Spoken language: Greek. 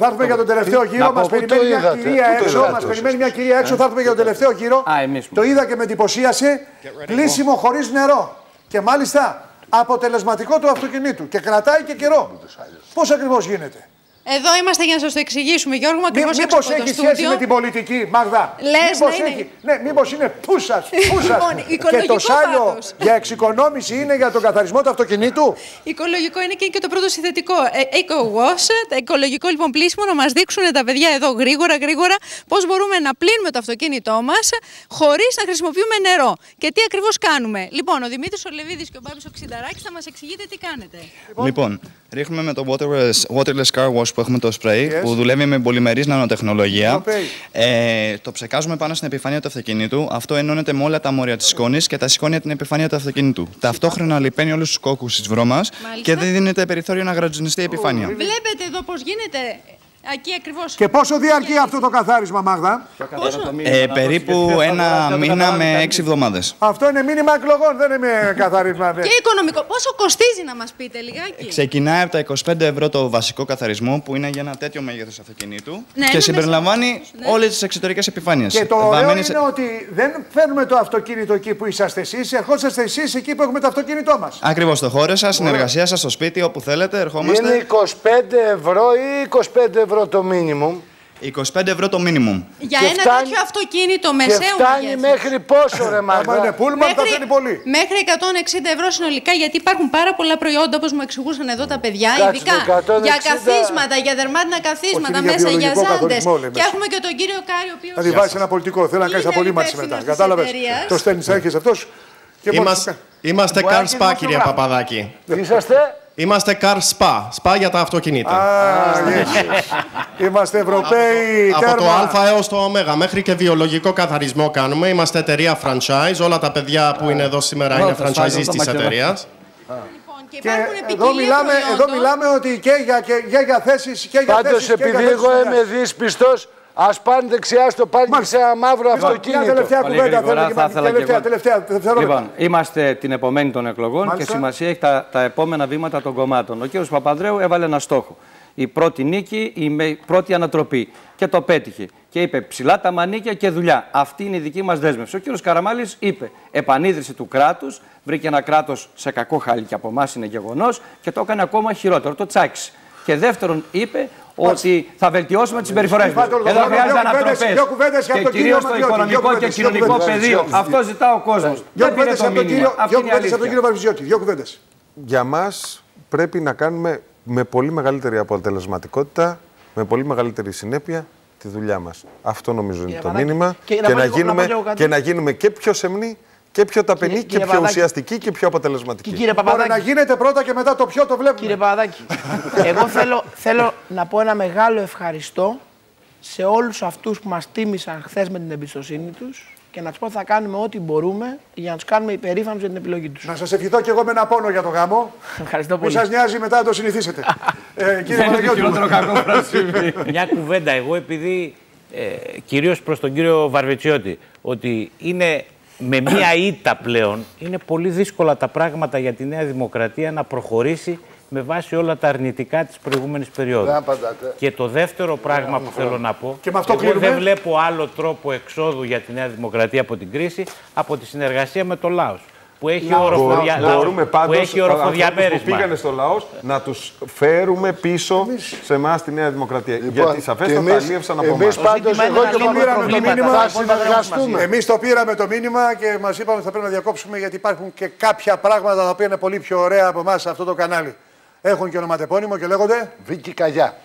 θα έρθουμε για τον τελευταίο γύρο. Μας περιμένει μια κυρία έξω. Μας περιμένει μια κυρία έξω. Θα έρθουμε για τον τελευταίο γύρο. Το είδα και με εντυπωσίασε. Κλείσιμο χωρίς νερό. Και μάλιστα αποτελεσματικό του αυτοκινήτου. Και κρατάει και καιρό. Πώς ακριβώς γίνεται? Εδώ είμαστε για να σας το εξηγήσουμε, Γιώργο. Μήπως έχει σχέση με την πολιτική, Μάγδα? Μήπως είναι πούσας. Και το σάλιο για εξοικονόμηση είναι για τον καθαρισμό του αυτοκινήτου. Οικολογικό είναι και το πρώτο συνθετικό. Eco-wash, το οικολογικό λοιπόν πλήσιμο, να μας δείξουν τα παιδιά εδώ γρήγορα πώς μπορούμε να πλύνουμε το αυτοκίνητό μας χωρίς να χρησιμοποιούμε νερό. Και τι ακριβώς κάνουμε? Λοιπόν, ο Δημήτρης ο Λεβίδης και ο Μπάμπης ο Ξινταράκης θα μας εξηγείτε τι κάνετε. Λοιπόν, ρίχνουμε με το waterless car wash που έχουμε το spray, που δουλεύει με πολυμερής νανοτεχνολογία. Το ψεκάζουμε πάνω στην επιφάνεια του αυτοκινήτου. Αυτό ενώνεται με όλα τα μόρια της σκόνης και τα σηκώνει την επιφάνεια του αυτοκινήτου. Ταυτόχρονα λιπαίνει όλους τους κόκκους της βρώμας και δεν δίνεται περιθώριο να γρατζουνιστεί η επιφάνεια. Βλέπετε εδώ πώς γίνεται. Εκεί ακριβώς. Και πόσο διαρκεί αυτό το καθάρισμα, Μάγδα? Περίπου ένα μήνα με 6 εβδομάδες. Αυτό είναι μήνυμα εκλογών, δεν είναι καθάρισμα. Και οικονομικό. Πόσο κοστίζει, να μας πείτε λιγάκι? Ξεκινάει από τα 25 ευρώ το βασικό καθαρισμό, που είναι για ένα τέτοιο μέγεθος αυτοκινήτου, και συμπεριλαμβάνει όλες τις εξωτερικές επιφάνειες. Και το ωραίο είναι ότι δεν φέρνουμε το αυτοκίνητο εκεί που είσαστε εσείς, ερχόσαστε εσείς εκεί που έχουμε το αυτοκίνητό μας. Ακριβώς, στο χώρο σας, στην εργασία σας, στο σπίτι, όπου θέλετε, ερχόμαστε. Είναι 25 ευρώ ή 25 ευρώ το minimum? 25 ευρώ το minimum. Για ένα τέτοιο αυτοκίνητο μεσαίου μεγέθους. Και φτάνει μέχρι πόσο, ρε Μάγδα? Είναι πούλμαν, τα φέρνει πολύ. Μέχρι 160 ευρώ συνολικά, γιατί υπάρχουν πάρα πολλά προϊόντα, όπως μου εξηγούσαν εδώ τα παιδιά, ειδικά για καθίσματα, για δερμάτινα καθίσματα, μέσα για ζάντες. Και έχουμε και τον κύριο Κάρη, ο οποίος. Θα τη βάζει ένα πολιτικό, θέλω να κάνει απολύμανση μετά. Κατάλαβες? Το στέλνεις, έρχεσαι αυτός. Είμαστε Car Spa, κύριε Παπαδάκη. Είσαστε? Είμαστε Car Spa. Spa για τα αυτοκίνητα. Είμαστε Ευρωπαίοι. Από το Α έως το Ω. Μέχρι και βιολογικό καθαρισμό κάνουμε. Είμαστε εταιρεία franchise. Όλα τα παιδιά που είναι εδώ σήμερα είναι franchisees της εταιρείας. Και εδώ μιλάμε ότι και για θέσεις και για θέσεις. Πάντως, επειδή εγώ είμαι δύσπιστος, ας πάνε δεξιά στο πάλι σε ένα μαύρο αυτοκίνητο. Μια τελευταία κουβέντα τελευταία. Λοιπόν, είμαστε την επομένη των εκλογών και σημασία έχει τα επόμενα βήματα των κομμάτων. Ο κ. Παπανδρέου έβαλε ένα στόχο. Η πρώτη νίκη, η πρώτη ανατροπή. Και το πέτυχε. Και είπε ψηλά τα μανίκια και δουλειά. Αυτή είναι η δική μας δέσμευση. Ο κ. Καραμάλης είπε επανίδρυση του κράτους. Βρήκε ένα κράτος σε κακό χάλι και από εμάς είναι γεγονός και το έκανε ακόμα χειρότερο. Το τσάκισε. Και δεύτερον είπε ότι θα βελτιώσουμε τις συμπεριφορές μας. Εδώ χρειάζεται ανατροπές και κυρίως στο οικονομικό και κοινωνικό πεδίο. Αυτό ζητά ο κόσμος. Δεν πήρε το μήνυμα. Αυτή είναι η αλήθεια. Από τον κύριο Βαρβιζιώτη, δύο κουβέντες. Για μας πρέπει να κάνουμε με πολύ μεγαλύτερη αποτελεσματικότητα, με πολύ μεγαλύτερη συνέπεια τη δουλειά μας. Αυτό νομίζω είναι το μήνυμα. Και να γίνουμε και πιο σεμνοί και πιο ταπεινοί και πιο ουσιαστικοί και πιο αποτελεσματικοί. Μπορεί να γίνεται πρώτα και μετά το ποιο το βλέπουμε. Κύριε Παπαδάκη, εγώ θέλω να πω ένα μεγάλο ευχαριστώ σε όλους αυτούς που μας τίμησαν χθες με την εμπιστοσύνη τους και να τους πω ότι θα κάνουμε ό,τι μπορούμε για να τους κάνουμε υπερήφανους για την επιλογή τους. Να σας ευχηθώ και εγώ με ένα πόνο για το γάμο. Ευχαριστώ πολύ. Που σας νοιάζει μετά να το συνηθίσετε. Κύριε Παναγιώτη. Μια κουβέντα εγώ, επειδή κυρίως προς τον κύριο Βαρβιτσιώτη, ότι είναι με μία ήττα πλέον, είναι πολύ δύσκολα τα πράγματα για τη Νέα Δημοκρατία να προχωρήσει με βάση όλα τα αρνητικά της προηγούμενης περίοδου. Και το δεύτερο πράγμα που θέλω να πω, εγώ δεν βλέπω άλλο τρόπο εξόδου για τη Νέα Δημοκρατία από την κρίση από τη συνεργασία με το Λάος. Που έχει οροφοδιαμέρισμα. Που πήγανε στο Λαός να τους φέρουμε πίσω σε εμάς τη Νέα Δημοκρατία. Γιατί σαφέστατα αλλίευσαν από εμάς. Εμείς το πήραμε το μήνυμα και μας είπαμε ότι θα πρέπει να διακόψουμε γιατί υπάρχουν και κάποια πράγματα τα οποία είναι πολύ πιο ωραία από εμάς σε αυτό το κανάλι. Έχουν και ονοματεπώνυμο και λέγονται Βίκη Καγιά.